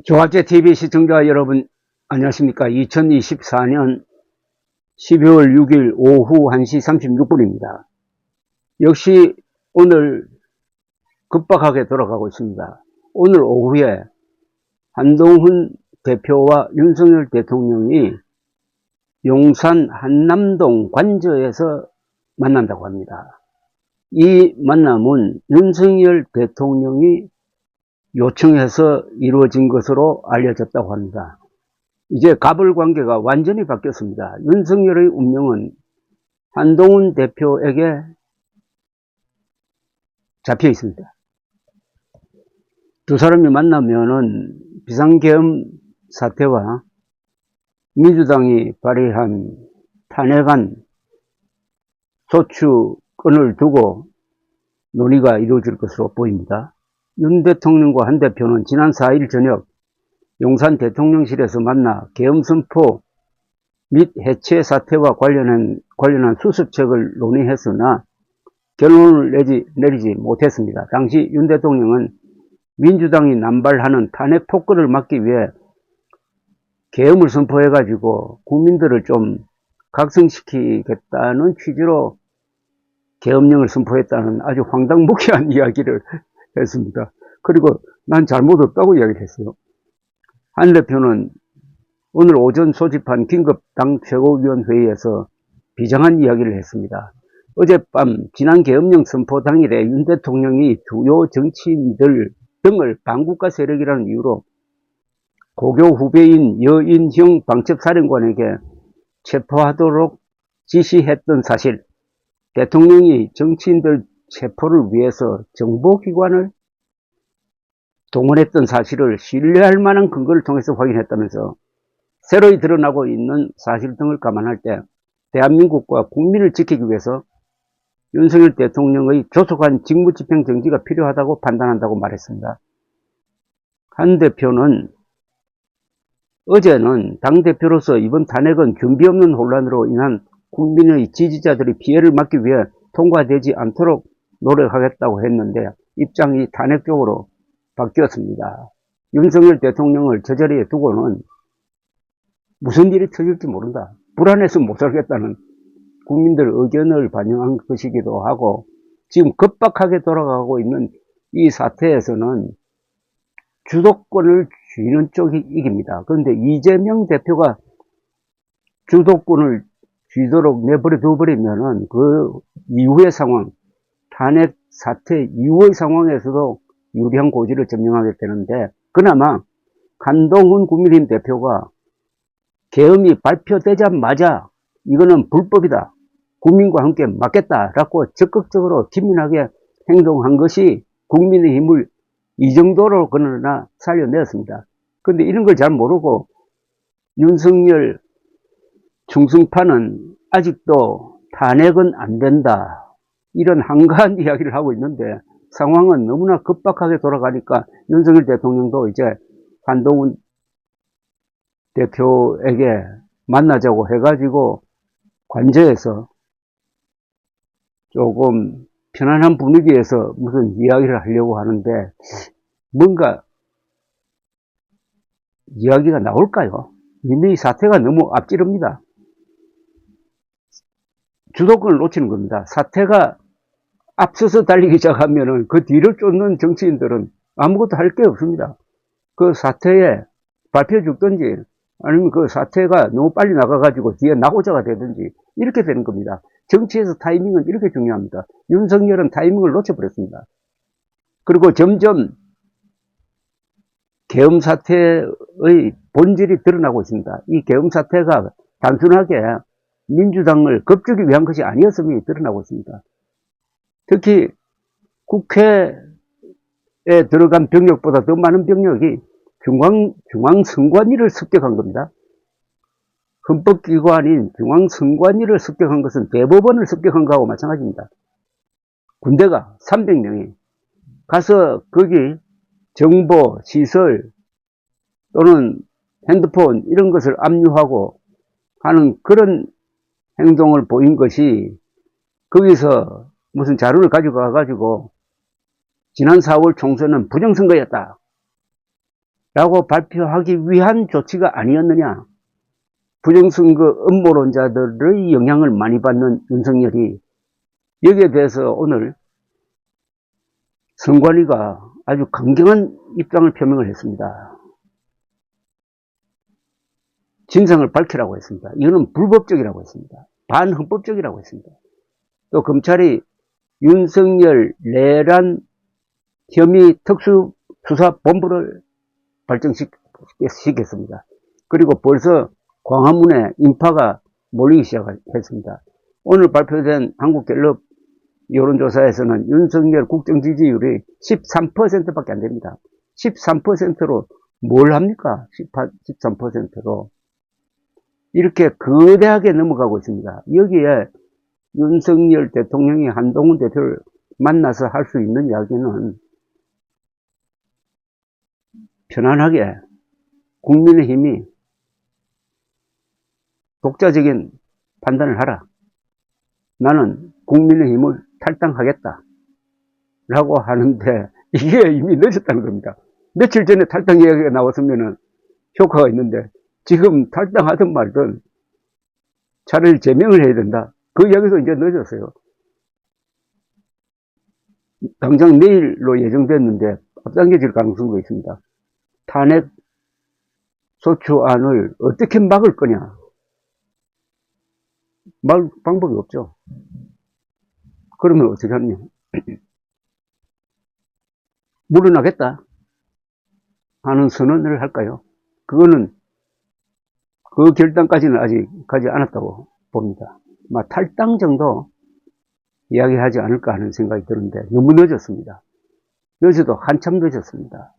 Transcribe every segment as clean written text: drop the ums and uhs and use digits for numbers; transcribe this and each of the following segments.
조합제TV 시청자 여러분 안녕하십니까. 2024년 12월 6일 오후 1시 36분입니다. 역시 오늘 급박하게 돌아가고 있습니다. 오늘 오후에 한동훈 대표와 윤석열 대통령이 용산 한남동 관저에서 만난다고 합니다. 이 만남은 윤석열 대통령이 요청해서 이루어진 것으로 알려졌다고 합니다. 이제 갑을관계가 완전히 바뀌었습니다. 윤석열의 운명은 한동훈 대표에게 잡혀 있습니다. 두 사람이 만나면은 비상계엄 사태와 민주당이 발의한 탄핵안 소추권을 두고 논의가 이루어질 것으로 보입니다. 윤 대통령과 한 대표는 지난 4일 저녁 용산 대통령실에서 만나 계엄 선포 및 해체 사태와 관련한 수습책을 논의했으나 결론을 내리지 못했습니다. 당시 윤 대통령은 민주당이 남발하는 탄핵 폭거를 막기 위해 계엄을 선포해가지고 국민들을 좀 각성시키겠다는 취지로 계엄령을 선포했다는 아주 황당무계한 이야기를 했습니다. 그리고 난 잘못 없다고 이야기를 했어요. 한 대표는 오늘 오전 소집한 긴급 당 최고위원회의에서 비장한 이야기를 했습니다. 어젯밤 지난 계엄령 선포 당일에 윤 대통령이 주요 정치인들 등을 반국가 세력이라는 이유로 고교 후배인 여인형 방첩사령관에게 체포하도록 지시했던 사실, 대통령이 정치인들 체포를 위해서 정보기관을 동원했던 사실을 신뢰할 만한 근거를 통해서 확인했다면서 새로이 드러나고 있는 사실 등을 감안할 때 대한민국과 국민을 지키기 위해서 윤석열 대통령의 조속한 직무집행 정지가 필요하다고 판단한다고 말했습니다. 한 대표는 어제는 당대표로서 이번 탄핵은 준비 없는 혼란으로 인한 국민의 지지자들이 피해를 막기 위해 통과되지 않도록 노력하겠다고 했는데 입장이 탄핵 쪽으로 바뀌었습니다. 윤석열 대통령을 저 자리에 두고는 무슨 일이 터질지 모른다. 불안해서 못 살겠다는 국민들 의견을 반영한 것이기도 하고 지금 급박하게 돌아가고 있는 이 사태에서는 주도권을 쥐는 쪽이 이깁니다. 그런데 이재명 대표가 주도권을 쥐도록 내버려 둬버리면은 그 이후의 상황, 탄핵 사태 이후의 상황에서도 유리한 고지를 점령하게 되는데 그나마 한동훈 국민의힘 대표가 계엄이 발표되자마자 이거는 불법이다. 국민과 함께 막겠다라고 적극적으로 기민하게 행동한 것이 국민의힘을 이 정도로 그러나 살려냈습니다. 그런데 이런 걸 잘 모르고 윤석열 충성파는 아직도 탄핵은 안 된다. 이런 한가한 이야기를 하고 있는데 상황은 너무나 급박하게 돌아가니까 윤석열 대통령도 이제 한동훈 대표에게 만나자고 해가지고 관저에서 조금 편안한 분위기에서 무슨 이야기를 하려고 하는데 뭔가 이야기가 나올까요? 이미 사태가 너무 앞지릅니다. 주도권을 놓치는 겁니다. 사태가 앞서서 달리기 시작하면은 그 뒤를 쫓는 정치인들은 아무것도 할 게 없습니다. 그 사태에 발표해 죽든지 아니면 그 사태가 너무 빨리 나가가지고 뒤에 낙오자가 되든지 이렇게 되는 겁니다. 정치에서 타이밍은 이렇게 중요합니다. 윤석열은 타이밍을 놓쳐버렸습니다. 그리고 점점 계엄 사태의 본질이 드러나고 있습니다. 이 계엄 사태가 단순하게 민주당을 겁주기 위한 것이 아니었음이 드러나고 있습니다. 특히 국회에 들어간 병력보다 더 많은 병력이 중앙선관위를 습격한 겁니다. 헌법기관인 중앙선관위를 습격한 것은 대법원을 습격한 것하고 마찬가지입니다. 군대가 300명이 가서 거기 정보, 시설 또는 핸드폰 이런 것을 압류하고 하는 그런 행동을 보인 것이 거기서 무슨 자료를 가지고 가가지고 지난 4월 총선은 부정선거였다 발표하기 위한 조치가 아니었느냐. 부정선거 음모론자들의 영향을 많이 받는 윤석열이 여기에 대해서 오늘 선관위가 아주 강경한 입장을 표명을 했습니다. 진상을 밝히라고 했습니다. 이거는 불법적이라고 했습니다. 반헌법적이라고 했습니다. 또 검찰이 윤석열 내란 혐의 특수수사본부를 발전시켰습니다. 그리고 벌써 광화문에 인파가 몰리기 시작했습니다. 오늘 발표된 한국갤럽 여론조사에서는 윤석열 국정지지율이 13%밖에 안 됩니다. 13%로 뭘 합니까? 13%로. 이렇게 거대하게 넘어가고 있습니다. 여기에 윤석열 대통령이 한동훈 대표를 만나서 할 수 있는 이야기는 편안하게 국민의힘이 독자적인 판단을 하라. 나는 국민의힘을 탈당하겠다. 라고 하는데 이게 이미 늦었다는 겁니다. 며칠 전에 탈당 이야기가 나왔으면 효과가 있는데 지금 탈당하든 말든 차라리 제명을 해야 된다. 그 이야기도 이제 늦었어요. 당장 내일로 예정됐는데 앞당겨질 가능성도 있습니다. 탄핵 소추안을 어떻게 막을 거냐. 막을 방법이 없죠. 그러면 어떻게 하느냐. 물러나겠다 하는 선언을 할까요? 그거는 그 결단까지는 아직 가지 않았다고 봅니다. 탈당 정도 이야기하지 않을까 하는 생각이 드는데 너무 늦었습니다. 늦어도 한참 늦었습니다.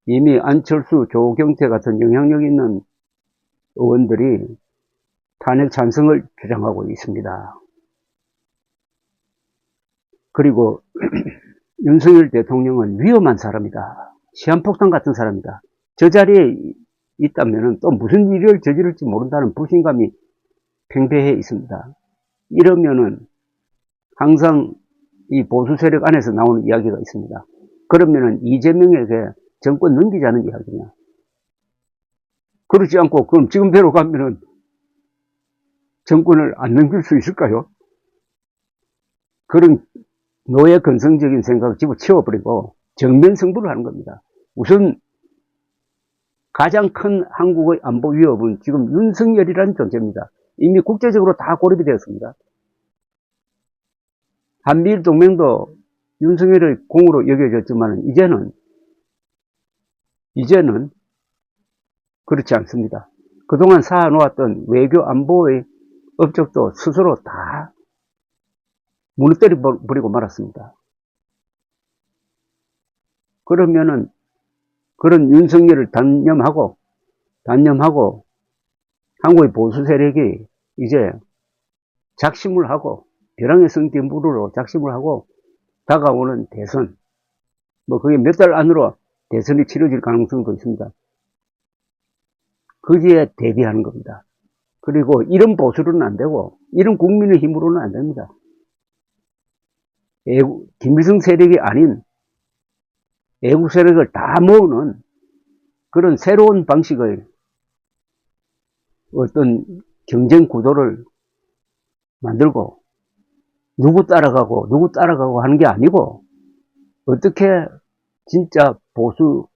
이미 안철수, 조경태 같은 영향력 있는 의원들이 탄핵 찬성을 주장하고 있습니다. 그리고 윤석열 대통령은 위험한 사람이다. 시한폭탄 같은 사람이다. 저 자리에 있다면 또 무슨 일을 저지를지 모른다는 불신감이 팽배해 있습니다. 이러면은 항상 이 보수 세력 안에서 나오는 이야기가 있습니다. 그러면은 이재명에게 정권 넘기자는 이야기냐. 그렇지 않고 그럼 지금대로 가면은 정권을 안 넘길 수 있을까요? 그런 노예 건성적인 생각을 집어치워버리고 정면 승부를 하는 겁니다. 우선 가장 큰 한국의 안보 위협은 지금 윤석열이라는 존재입니다. 이미 국제적으로 다 고립이 되었습니다. 한미일 동맹도 윤석열의 공으로 여겨졌지만 이제는 그렇지 않습니다. 그동안 쌓아놓았던 외교 안보의 업적도 스스로 다 무너뜨려 버리고 말았습니다. 그러면은 그런 윤석열을 단념하고 한국의 보수 세력이 이제 작심을 하고 벼랑의 성김부로 작심을 하고 다가오는 대선, 그게 몇 달 안으로 대선이 치러질 가능성도 있습니다. 거기에 대비하는 겁니다. 그리고 이런 보수로는 안 되고 이런 국민의 힘으로는 안 됩니다. 김일성 세력이 아닌 애국 세력을 다 모으는 그런 새로운 방식의 어떤 경쟁 구도를 만들고 누구 따라가고 하는 게 아니고 어떻게 진짜 보수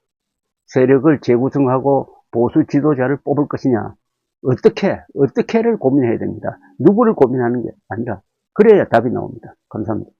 세력을 재구성하고 보수 지도자를 뽑을 것이냐. 어떻게를 고민해야 됩니다. 누구를 고민하는 게 아니라 그래야 답이 나옵니다. 감사합니다.